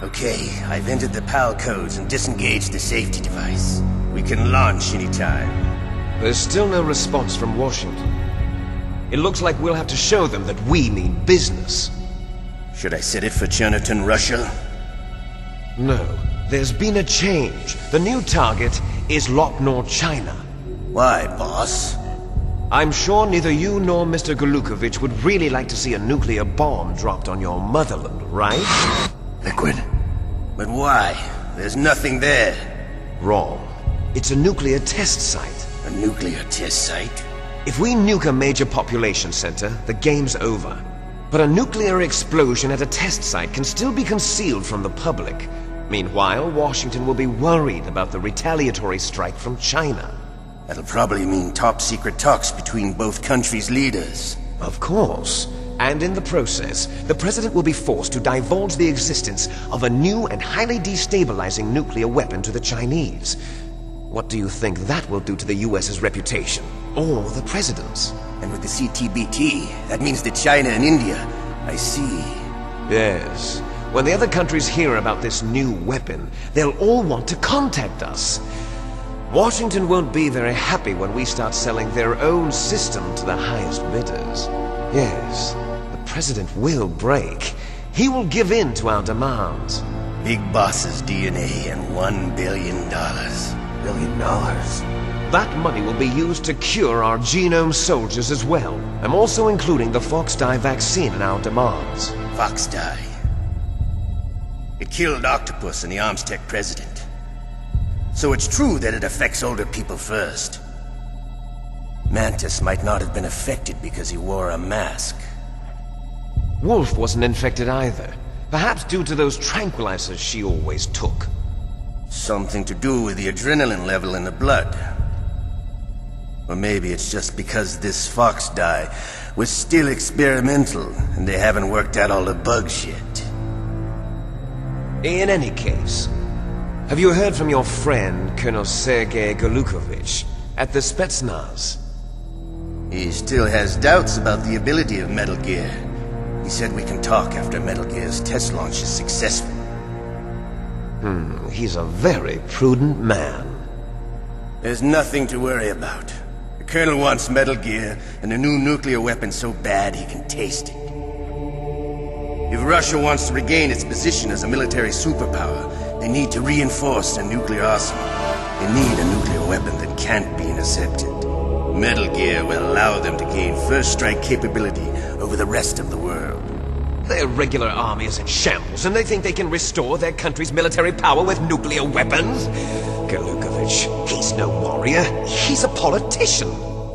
Okay, I've entered the PAL codes and disengaged the safety device. We can launch anytime. There's still no response from Washington. It looks like we'll have to show them that we mean business. Should I set it for Chernobyl, Russia? No, there's been a change. The new target is Locknor, China. Why, boss? I'm sure neither you nor Mr. Golukovich would really like to see a nuclear bomb dropped on your motherland, right? Liquid. But why? There's nothing there. Wrong. It's a nuclear test site. A nuclear test site? If we nuke a major population center, the game's over. But a nuclear explosion at a test site can still be concealed from the public. Meanwhile, Washington will be worried about the retaliatory strike from China. That'll probably mean top-secret talks between both countries' leaders. Of course. And in the process, the President will be forced to divulge the existence of a new and highly destabilizing nuclear weapon to the Chinese. What do you think that will do to the US's reputation? Or the President's? And with the CTBT, that means that China and India. I see. Yes. When the other countries hear about this new weapon, they'll all want to contact us. Washington won't be very happy when we start selling their own system to the highest bidders. Yes, the President will break. He will give in to our demands. Big Boss's DNA and $1 billion. $1 billion? That money will be used to cure our genome soldiers as well. I'm also including the Fox-Die vaccine in our demands. Fox-Die? It killed Octopus and the Armstech president. So it's true that it affects older people first. Mantis might not have been affected because he wore a mask. Wolf wasn't infected either. Perhaps due to those tranquilizers she always took. Something to do with the adrenaline level in the blood. Or maybe it's just because this Fox-Die was still experimental and they haven't worked out all the bugs yet. In any case, have you heard from your friend, Colonel Sergei Golukovich, at the Spetsnaz? He still has doubts about the ability of Metal Gear. He said we can talk after Metal Gear's test launch is successful. He's a very prudent man. There's nothing to worry about. The Colonel wants Metal Gear and a new nuclear weapon so bad he can taste it. If Russia wants to regain its position as a military superpower, they need to reinforce their nuclear arsenal. They need a nuclear weapon that can't be intercepted. Metal Gear will allow them to gain first strike capability over the rest of the world. Their regular army is in shambles, and they think they can restore their country's military power with nuclear weapons? Golukovich, he's no warrior. He's a politician.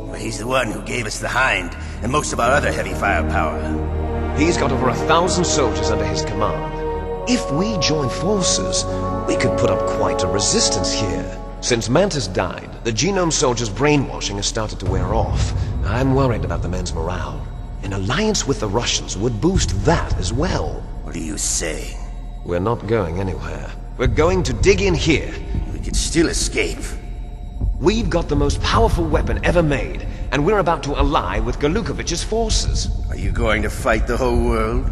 Well, he's the one who gave us the Hind and most of our other heavy firepower. He's got over 1,000 soldiers under his command. If we join forces, we could put up quite a resistance here. Since Mantis died, the genome soldiers' brainwashing has started to wear off. I'm worried about the men's morale. An alliance with the Russians would boost that as well. What are you saying? We're not going anywhere. We're going to dig in here. We could still escape. We've got the most powerful weapon ever made, and we're about to ally with Golukovich's forces. Are you going to fight the whole world?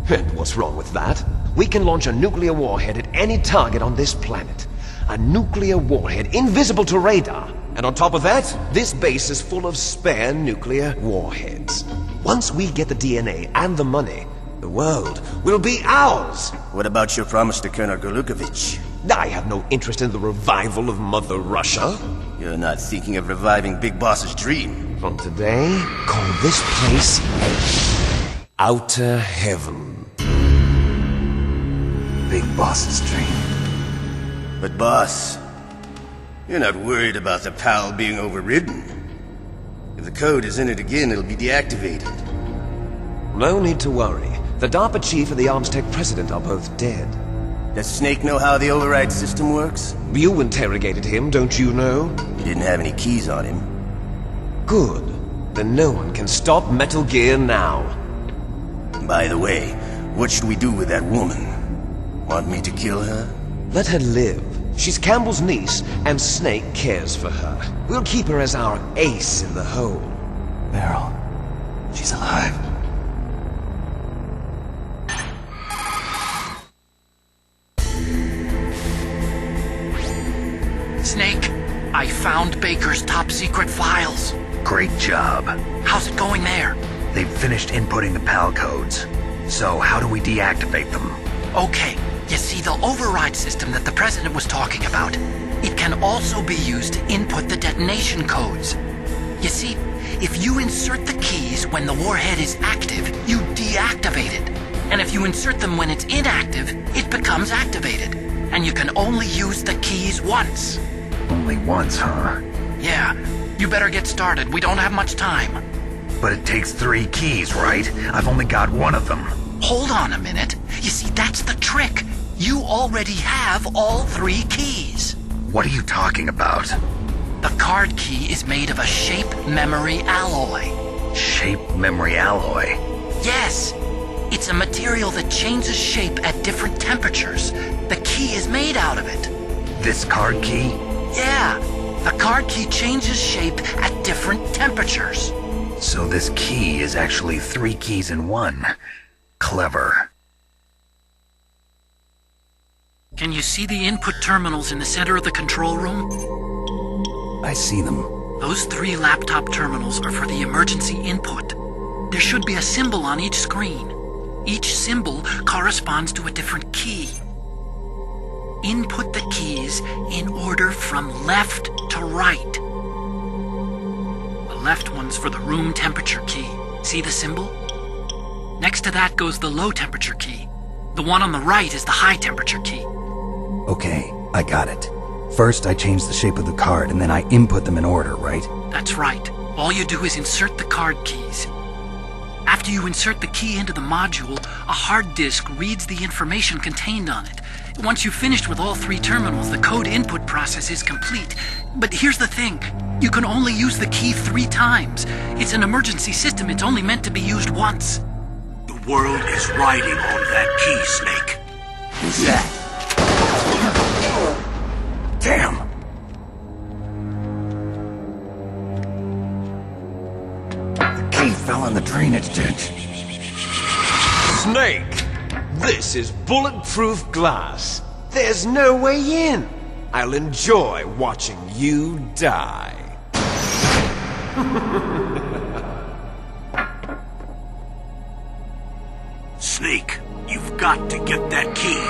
And what's wrong with that? We can launch a nuclear warhead at any target on this planet. A nuclear warhead invisible to radar. And on top of that, this base is full of spare nuclear warheads. Once we get the DNA and the money, the world will be ours. What about your promise to Colonel Golukovich? I have no interest in the revival of Mother Russia. You're not thinking of reviving Big Boss's dream. From today, call this place Outer Heaven. Big Boss's dream. But boss, you're not worried about the PAL being overridden. If the code is in it again, it'll be deactivated. No need to worry. The DARPA chief and the Armstech president are both dead. Does Snake know how the override system works? You interrogated him, don't you know? He didn't have any keys on him. Good. Then no one can stop Metal Gear now. By the way, what should we do with that woman? Want me to kill her? Let her live. She's Campbell's niece, and Snake cares for her. We'll keep her as our ace in the hole. Meryl, she's alive. I found Baker's top-secret files. Great job. How's it going there? They've finished inputting the PAL codes. So how do we deactivate them? Okay, you see the override system that the President was talking about. It can also be used to input the detonation codes. You see, if you insert the keys when the warhead is active, you deactivate it. And if you insert them when it's inactive, it becomes activated. And you can only use the keys once. Only once, huh? Yeah, you better get started. We don't have much time. But it takes 3 keys, right? I've only got 1 of them. Hold on a minute. You see, that's the trick. You already have all 3 keys. What are you talking about? The card key is made of a shape memory alloy. Shape memory alloy? Yes. It's a material that changes shape at different temperatures. The key is made out of it. This card key? Yeah. The card key changes shape at different temperatures. So this key is actually 3 keys in 1. Clever. Can you see the input terminals in the center of the control room? I see them. Those 3 laptop terminals are for the emergency input. There should be a symbol on each screen. Each symbol corresponds to a different key. Input the keys in order from left to right. The left one's for the room temperature key. See the symbol? Next to that goes the low temperature key. The one on the right is the high temperature key. Okay, I got it. First, I change the shape of the card, and then I input them in order, right? That's right. All you do is insert the card keys. After you insert the key into the module, a hard disk reads the information contained on it. Once you've finished with all 3 terminals, the code input process is complete. But here's the thing. You can only use the key 3 times. It's an emergency system. It's only meant to be used once. The world is riding on that key, Snake. Who's that? Damn! The key fell in the drainage ditch. Snake! This is bulletproof glass. There's no way in. I'll enjoy watching you die. Snake, you've got to get that key.